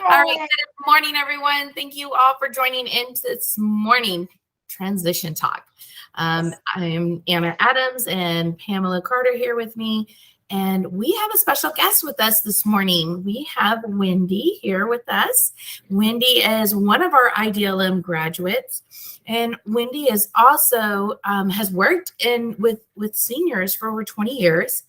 All right, good morning, everyone. Thank you all for joining in this morning Transition Talk. I am Anna Adams and Pamela Carter here with me, and we have a special guest with us this morning. We have Wendy here with us. Wendy is one of our IDLM graduates, and Wendy is also has worked with seniors for over 20 years.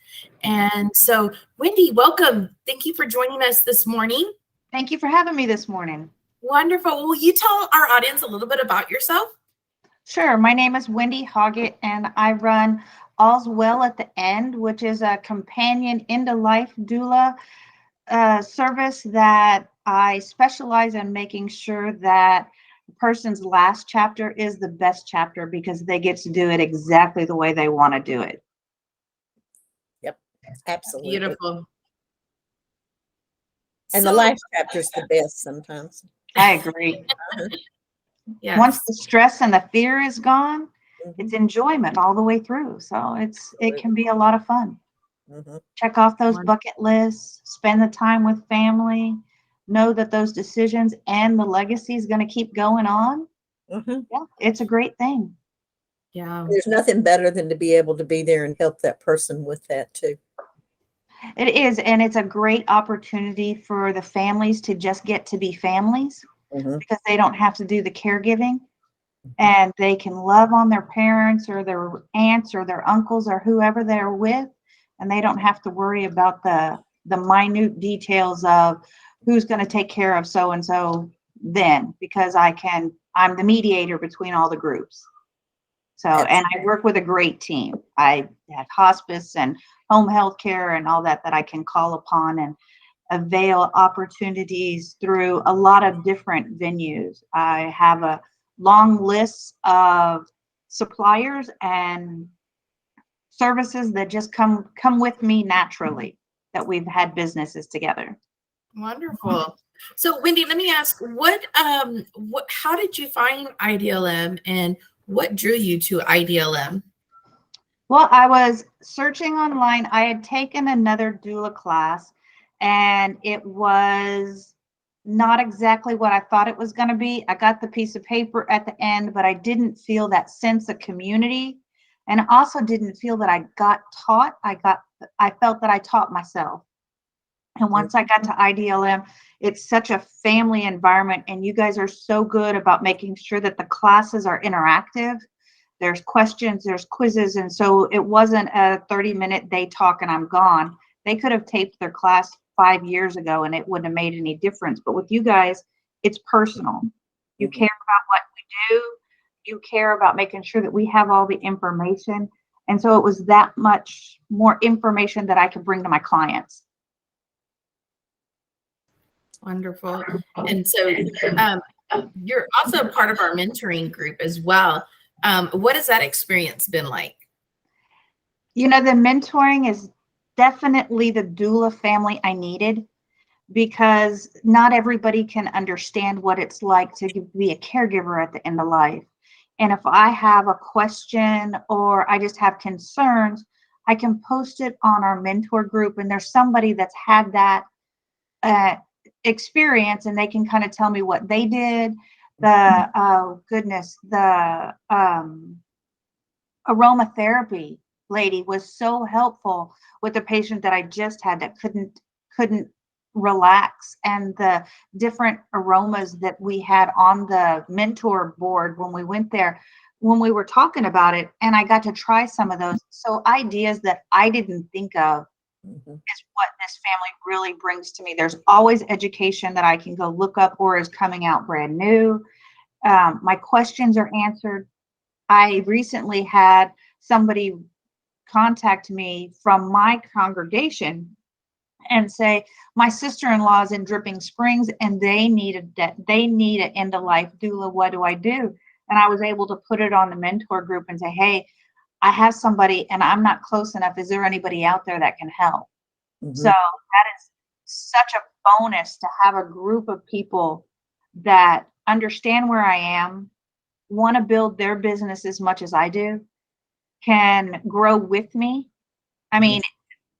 And so, Wendy, welcome. Thank you for joining us this morning. Thank you for having me this morning. Wonderful. Will you tell our audience a little bit about yourself? Sure. My name is Wendy Hoggatt, and I run All's Well at the End, which is a companion into Life Doula service that I specialize in making sure that a person's last chapter is the best chapter because they get to do it exactly the way they want to do it. Yep, absolutely. Beautiful. And the life chapter's the best sometimes. I agree. Yes. Once the stress and the fear is gone, it's enjoyment all the way through. So it can be a lot of fun. Check off those bucket lists, spend the time with family, know that those decisions and the legacy is going to keep going on. Yeah, it's a great thing. Yeah. There's nothing better than to be able to be there and help that person with that too. It is, and it's a great opportunity for the families to just get to be families because they don't have to do the caregiving, and they can love on their parents or their aunts or their uncles or whoever they're with, and they don't have to worry about the minute details of who's going to take care of so and so then, because I'm the mediator between all the groups. So, and I work with a great team. I have hospice and home health care and all that I can call upon and avail opportunities through a lot of different venues. I have a long list of suppliers and services that just come with me naturally that we've had businesses together. Wonderful. So, Wendy, let me ask, how did you find IDLM and what drew you to IDLM? Well, I was searching online. I had taken another doula class, and it was not exactly what I thought it was going to be. I got the piece of paper at the end, but I didn't feel that sense of community, and also didn't feel that I got taught. I felt that I taught myself. And once I got to IDLM, it's such a family environment, and you guys are so good about making sure that the classes are interactive. There's questions, there's quizzes, and so it wasn't a 30-minute they talk and I'm gone. They could have taped their class 5 years ago and it wouldn't have made any difference. But with you guys, it's personal. You care about what we do. You care about making sure that we have all the information. And so it was that much more information that I could bring to my clients. Wonderful. And so you're also part of our mentoring group as well. What has that experience been like? You know, the mentoring is definitely the doula family I needed, because not everybody can understand what it's like to be a caregiver at the end of life. And if I have a question or I just have concerns, I can post it on our mentor group, and there's somebody that's had that experience, and they can kind of tell me what they did. The aromatherapy lady was so helpful with the patient that I just had that couldn't relax, and the different aromas that we had on the mentor board when we went there, when we were talking about it, and I got to try some of those. So ideas that I didn't think of is what this family really brings to me. There's always education that I can go look up or is coming out brand new. My questions are answered. I recently had somebody contact me from my congregation and say, my sister-in-law is in Dripping Springs and they need an end-of-life doula. What do I do? And I was able to put it on the mentor group and say, hey, I have somebody and I'm not close enough. Is there anybody out there that can help? So that is such a bonus to have a group of people that understand where I am, want to build their business as much as I do, can grow with me. I mean,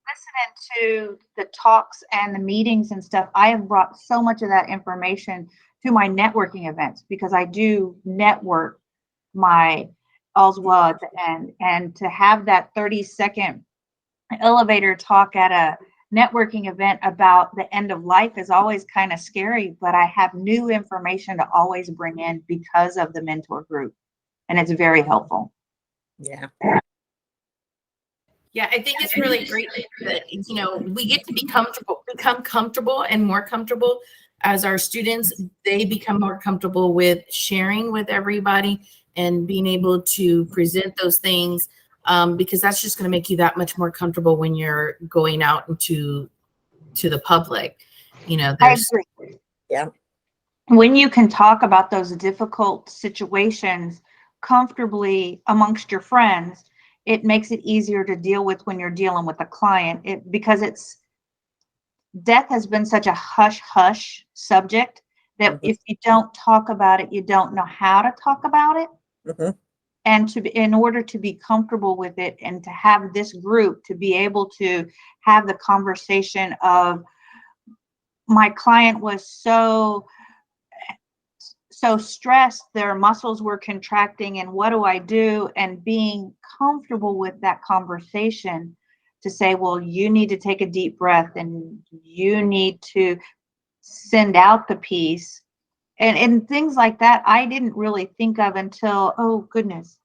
listening to the talks and the meetings and stuff, I have brought so much of that information to my networking events because I do network my All's Well at the end. And to have that 30-second elevator talk at a networking event about the end of life is always kind of scary, but I have new information to always bring in because of the mentor group. And it's very helpful. Yeah. Yeah, I think it's really great that, you know, we get to become comfortable and more comfortable as our students. They become more comfortable with sharing with everybody and being able to present those things, because that's just going to make you that much more comfortable when you're going out into the public. You know, I there's agree. Yeah. When you can talk about those difficult situations comfortably amongst your friends, it makes it easier to deal with when you're dealing with a client. Because death has been such a hush subject that if you don't talk about it, you don't know how to talk about it. Mm-hmm. And in order to be comfortable with it and to have this group to be able to have the conversation of, my client was so stressed, their muscles were contracting, and what do I do? And being comfortable with that conversation to say, well, you need to take a deep breath and you need to send out the piece. And things like that, I didn't really think of until, oh goodness,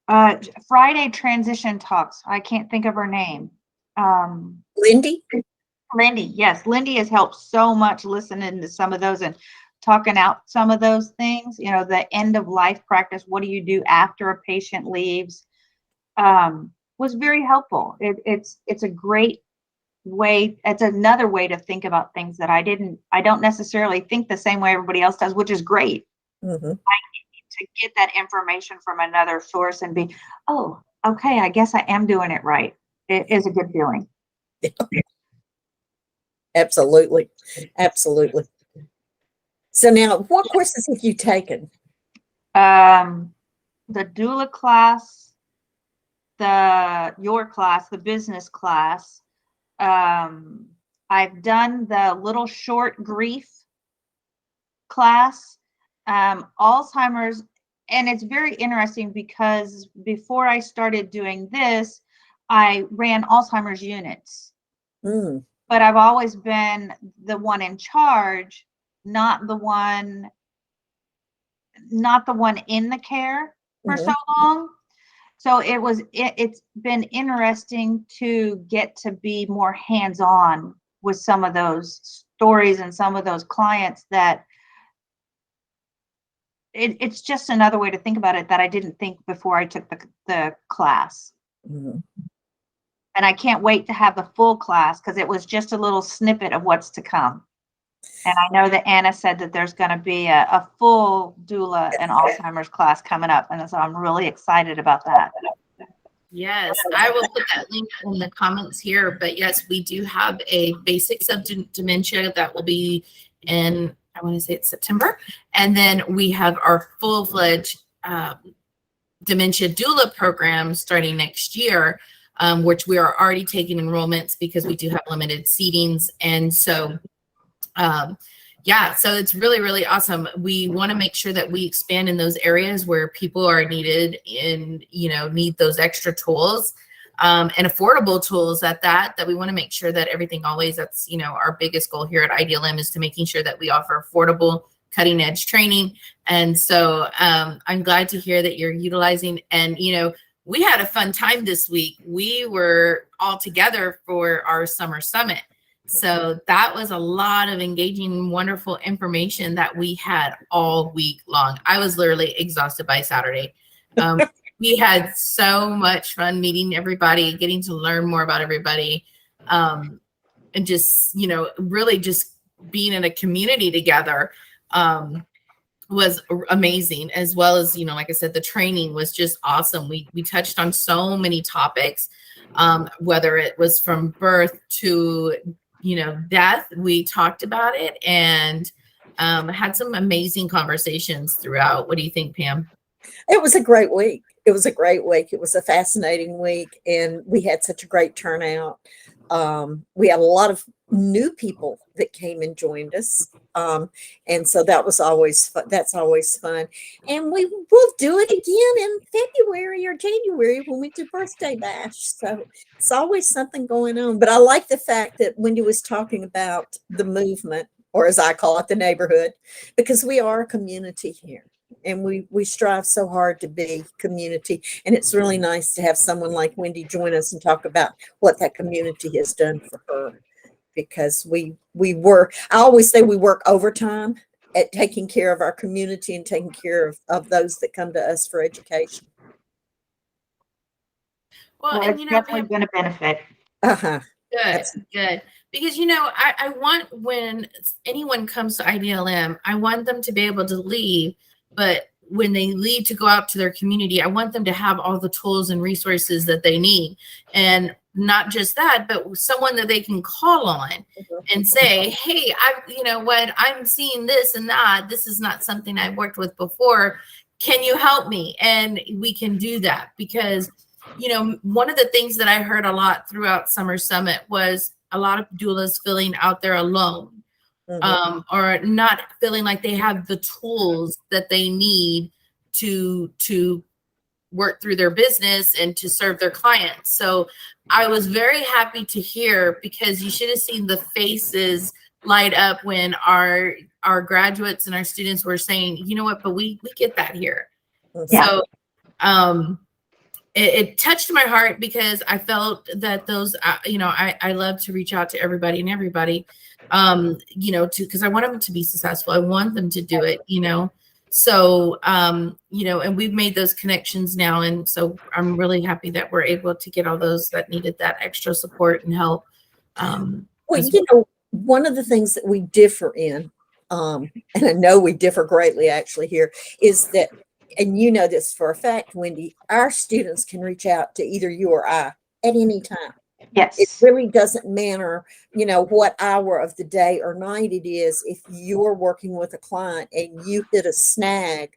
Friday Transition Talks. I can't think of her name. Lindy? Lindy, yes. Lindy has helped so much listening to some of those and talking out some of those things. You know, the end of life practice, what do you do after a patient leaves, was very helpful. It's a great way. It's another way to think about things that I don't necessarily think the same way everybody else does, which is great. Mm-hmm. I need to get that information from another source and be, oh, okay, I guess I am doing it right. It is a good feeling. Yeah. Absolutely. Absolutely. So now, what courses have you taken? The doula class, your class, the business class. I've done the little short grief class, Alzheimer's, and it's very interesting because before I started doing this, I ran Alzheimer's units. Mm. But I've always been the one in charge, not the one in the care for so long. So it's been interesting to get to be more hands-on with some of those stories and some of those clients that it's just another way to think about it that I didn't think before I took the class. Mm-hmm. And I can't wait to have the full class because it was just a little snippet of what's to come. And I know that Anna said that there's going to be a full doula and Alzheimer's class coming up. And so I'm really excited about that. Yes, I will put that link in the comments here. But yes, we do have a basics of dementia that will be in, I want to say it's September. And then we have our full-fledged dementia doula program starting next year, which we are already taking enrollments because we do have limited seatings. And so yeah, so it's really, really awesome. We want to make sure that we expand in those areas where people are needed and, you know, need those extra tools, and affordable tools at that we want to make sure that everything always, that's, you know, our biggest goal here at IDLM is to making sure that we offer affordable, cutting edge training. And so I'm glad to hear that you're utilizing, and, you know, we had a fun time this week. We were all together for our summer summit. So that was a lot of engaging, wonderful information that we had all week long. I was literally exhausted by Saturday. We had so much fun meeting everybody, getting to learn more about everybody, and just, you know, really just being in a community together was amazing, as well as, you know, like I said, the training was just awesome. We touched on so many topics, whether it was from birth to, you know, death. We talked about it and had some amazing conversations throughout. What do you think, Pam? It was a great week. It was a great week. It was a fascinating week, and we had such a great turnout. We had a lot of new people that came and joined us. And so that was always fun. That's always fun. And we will do it again in February or January when we do birthday bash. So it's always something going on. But I like the fact that Wendy was talking about the movement, or as I call it, the neighborhood, because we are a community here. And we strive so hard to be community. And it's really nice to have someone like Wendy join us and talk about what that community has done for her. Because I always say we work overtime at taking care of our community and taking care of those that come to us for education. Well, and it's definitely been a benefit. Uh-huh. Good. Because, I want, when anyone comes to IDLM, I want them to be able to leave, but when they leave to go out to their community, I want them to have all the tools and resources that they need. And not just that, but someone that they can call on and say, hey, I'm seeing this and that. This is not something I've worked with before. Can you help me? And we can do that because, one of the things that I heard a lot throughout Summer Summit was a lot of doulas feeling out there alone. Or not feeling like they have the tools that they need to work through their business and to serve their clients. So I was very happy to hear, because you should have seen the faces light up when our graduates and our students were saying, you know what, but we get that here. So it touched my heart, because I felt that those, I love to reach out to everybody and everybody, because I want them to be successful. I want them to do it, So, and we've made those connections now. And so I'm really happy that we're able to get all those that needed that extra support and help. One of the things that we differ in, and I know we differ greatly actually here, is that, and you know this for a fact, Wendy, our students can reach out to either you or I at any time. Yes. It really doesn't matter, what hour of the day or night it is. If you're working with a client and you hit a snag,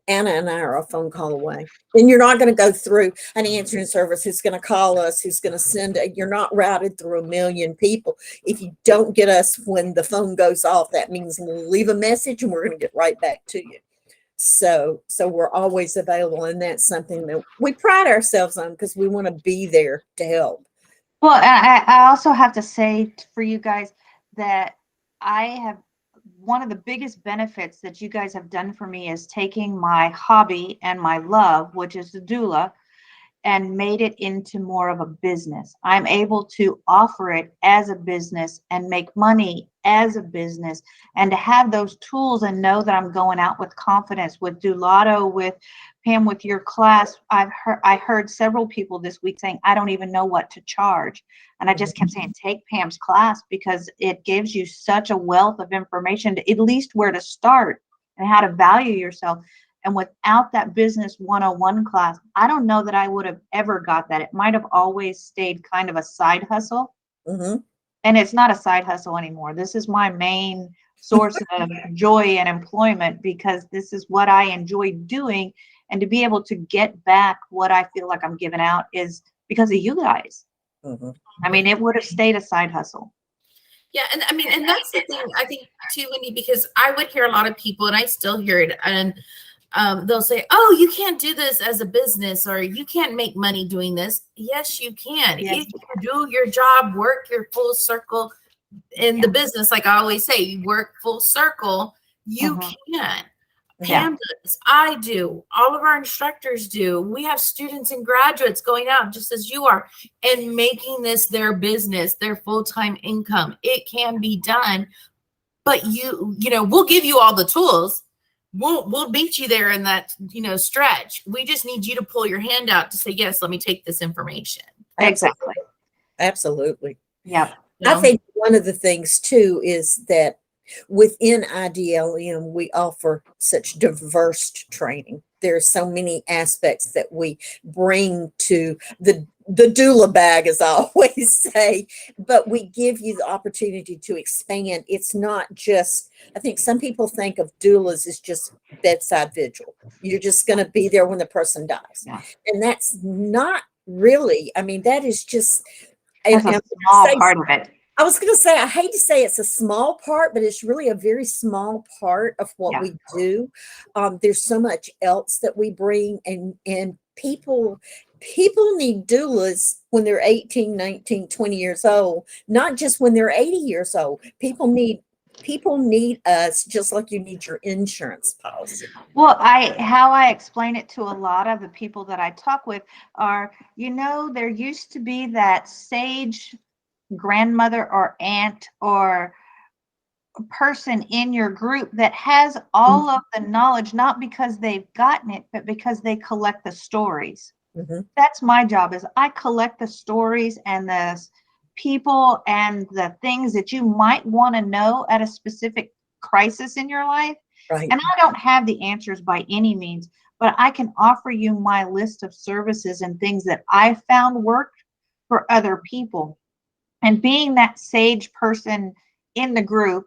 Anna and I are a phone call away. And you're not going to go through an answering service who's going to call us, who's going to you're not routed through a million people. If you don't get us when the phone goes off, that means we'll leave a message and we're going to get right back to you. So we're always available, and that's something that we pride ourselves on, because we want to be there to help. Well, I also have to say for you guys that one of the biggest benefits that you guys have done for me is taking my hobby and my love, which is the doula, and made it into more of a business. I'm able to offer it as a business and make money as a business, and to have those tools and know that I'm going out with confidence with Doulato, with Pam, with your class. I heard several people this week saying, I don't even know what to charge. And I just kept saying, take Pam's class, because it gives you such a wealth of information to at least where to start and how to value yourself. And without that business 101 class, I don't know that I would have ever got that. It might have always stayed kind of a side hustle. And it's not a side hustle anymore. This is my main source of joy and employment, because this is what I enjoy doing. And to be able to get back what I feel like I'm giving out is because of you guys. I mean, it would have stayed a side hustle. Yeah. And I mean, and that's the thing, I think too, Wendy, because I would hear a lot of people, and I still hear it, and they'll say, oh, you can't do this as a business, or you can't make money doing this. Yes, you can. If you do your job, work your full circle in the business. Like I always say, you work full circle, you can. Pam does, I do, all of our instructors do. We have students and graduates going out just as you are, and making this their business, their full-time income. It can be done, but we'll give you all the tools. We'll beat you there in that, stretch. We just need you to pull your hand out to say, yes, let me take this information. Exactly. Absolutely. Yeah. I think one of the things too is that within IDLM, we offer such diverse training there are so many aspects that we bring to the doula bag, as I always say, but we give you the opportunity to expand. It's not just, I think some people think of doulas as just bedside vigil. You're just going to be there when the person dies. Yeah. And that's not really, I mean, that is just, That's a small part of it. I was going to say, I hate to say it's a small part, but it's really a very small part of what we do. There's so much else that we bring, and people need doulas when they're 18, 19, 20 years old, not just when they're 80 years old. People need us just like you need your insurance policy. Well, how I explain it to a lot of the people that I talk with are, there used to be that sage grandmother or aunt or person in your group that has all of the knowledge, not because they've gotten it, but because they collect the stories. That's my job, is I collect the stories and the people and the things that you might want to know at a specific crisis in your life. Right. And I don't have the answers by any means, but I can offer you my list of services and things that I found worked for other people. And being that sage person in the group,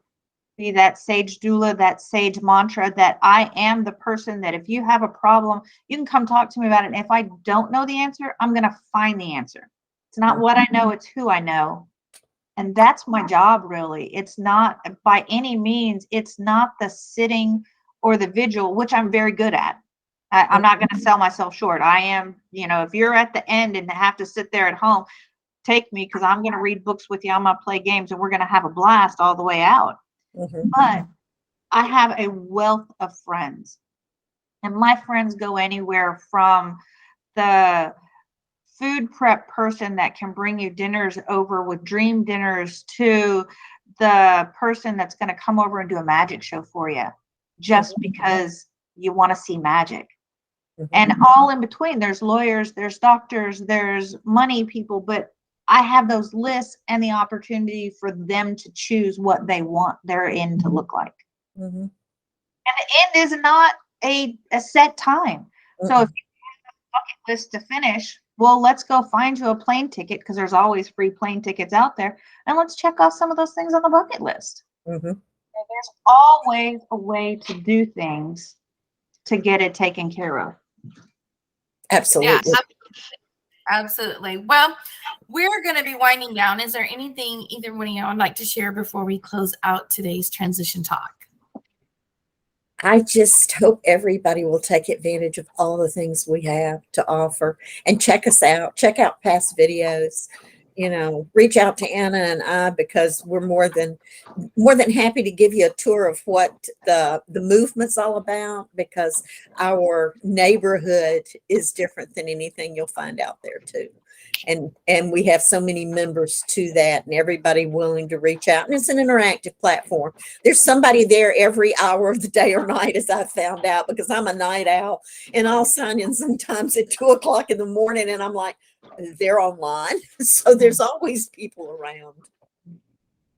be that sage doula, that sage mantra, that I am the person that if you have a problem, you can come talk to me about it. And if I don't know the answer, I'm going to find the answer. It's not what I know, it's who I know. And that's my job, really. It's not by any means, it's not the sitting or the vigil, which I'm very good at. I'm not going to sell myself short. I am, if you're at the end and have to sit there at home, take me, because I'm going to read books with you. I'm going to play games and we're going to have a blast all the way out. But I have a wealth of friends, and my friends go anywhere from the food prep person that can bring you dinners over with dream dinners to the person that's going to come over and do a magic show for you just because you want to see magic. And all in between, there's lawyers, there's doctors, there's money people, but I have those lists and the opportunity for them to choose what they want their end to look like. And the end is not a set time. So if you have a bucket list to finish, well, let's go find you a plane ticket, because there's always free plane tickets out there, and let's check off some of those things on the bucket list. And there's always a way to do things to get it taken care of. Absolutely. Yeah, absolutely. Well, we're going to be winding down. Is there anything either one of y'all would like to share before we close out today's transition talk? I just hope everybody will take advantage of all the things we have to offer and check us out. Check out past videos. Reach out to Anna and I, because we're more than happy to give you a tour of what the movement's all about, because our neighborhood is different than anything you'll find out there too. And we have so many members to that, and everybody willing to reach out. And it's an interactive platform. There's somebody there every hour of the day or night, as I found out, because I'm a night owl, and I'll sign in sometimes at 2:00 in the morning, and I'm like, they're online. So there's always people around.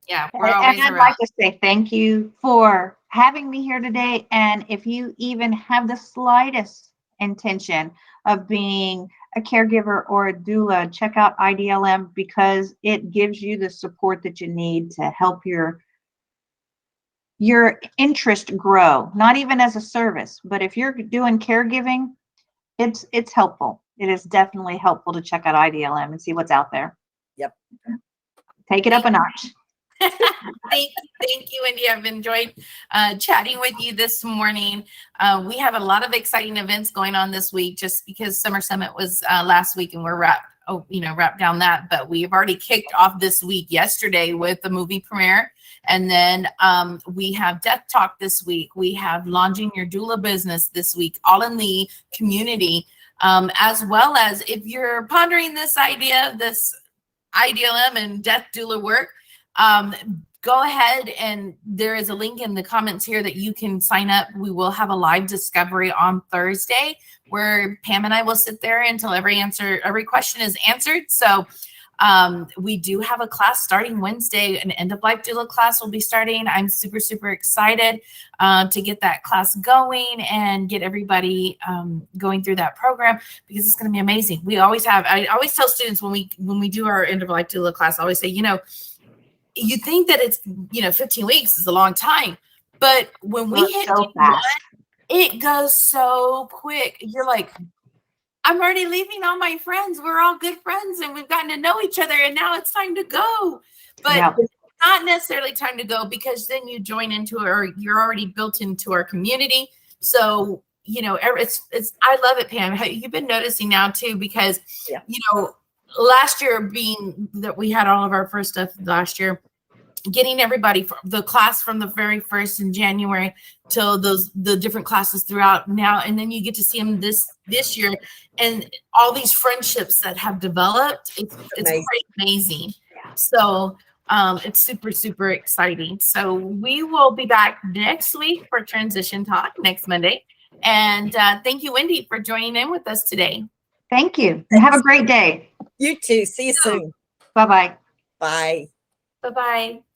Yeah, we're always and I'd like to say thank you for having me here today. And if you even have the slightest intention of being a caregiver or a doula, check out IDLM, because it gives you the support that you need to help your interest grow. Not even as a service, but if you're doing caregiving, it's helpful. It is definitely helpful to check out IDLM and see what's out there. Yep. Take it up a notch. Thank you, Wendy. I've enjoyed chatting with you this morning. We have a lot of exciting events going on this week, just because Summer Summit was last week and we're wrapped down that. But we've already kicked off this week yesterday with the movie premiere. And then we have Death Talk this week. We have Launching Your Doula Business this week, all in the community. As well as if you're pondering this idea, this IDLM and death doula work, go ahead, and there is a link in the comments here that you can sign up. We will have a live discovery on Thursday where Pam and I will sit there until every question is answered. So We do have a class starting Wednesday, an end of life doula class will be starting. I'm super, super excited to get that class going and get everybody going through that program, because it's going to be amazing. I always tell students when we do our end of life doula class, I always say, you think that it's, 15 weeks is a long time, but when we hit so day fast. one, it goes so quick. You're like, I'm already leaving all my friends. We're all good friends and we've gotten to know each other, and now it's time to go. But it's not necessarily time to go, because then you join into it, or you're already built into our community. So, I love it, Pam. You've been noticing now too, because, last year being that we had all of our first stuff last year, getting everybody from the class from the very first in January till the different classes throughout now, and then you get to see them this year, and all these friendships that have developed. It's pretty amazing. So it's super, super exciting. So we will be back next week for Transition Talk next Monday. And thank you, Wendy, for joining in with us today. Thank you, and have a great day. You too. See you soon. Bye-bye. Bye. Bye-bye.